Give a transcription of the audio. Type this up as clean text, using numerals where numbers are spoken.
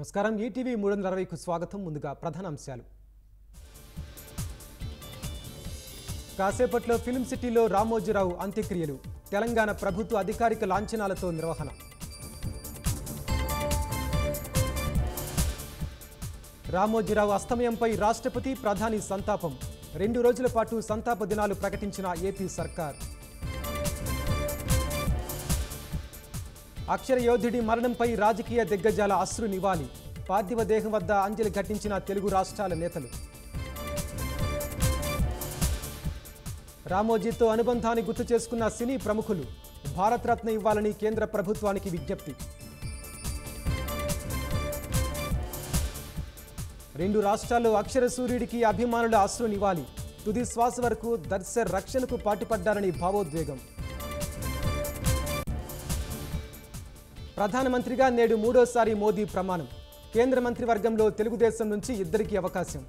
నమస్కారం ఈటీవీ 360కు స్వాగతం. ముందుగా ప్రధాన అంశాలు. కాసేపట్లో ఫిల్మ్ సిటీలో రామోజీరావు అంత్యక్రియలు. తెలంగాణ ప్రభుత్వ అధికారిక లాంఛనాలతో నిర్వహణ. రామోజీరావు అస్తమయంపై రాష్ట్రపతి, ప్రధాని సంతాపం. 2 రోజుల పాటు సంతాప దినాలు ప్రకటించిన ఏపీ సర్కార్. అక్షర యోధుడి మరణంపై రాజకీయ దిగ్గజాల అశ్రు నివాళి. పార్థివ దేహం వద్ద అంజలి ఘటించిన తెలుగు రాష్ట్రాల నేతలు. రామోజీతో అనుబంధాన్ని గుర్తు చేసుకున్న సినీ ప్రముఖులు. భారతరత్న ఇవ్వాలని కేంద్ర ప్రభుత్వానికి విజ్ఞప్తి. 2 రాష్ట్రాల్లో అక్షర సూర్యుడికి అభిమానుల అశ్రు నివాళి. తుది శ్వాస వరకు దర్శర్ రక్షణకు పాటుపడ్డారని భావోద్వేగం. ప్రధానమంత్రిగా నేడు 3వ సారి మోదీ ప్రమాణం. కేంద్ర మంత్రివర్గంలో తెలుగుదేశం నుంచి 2కి అవకాశం.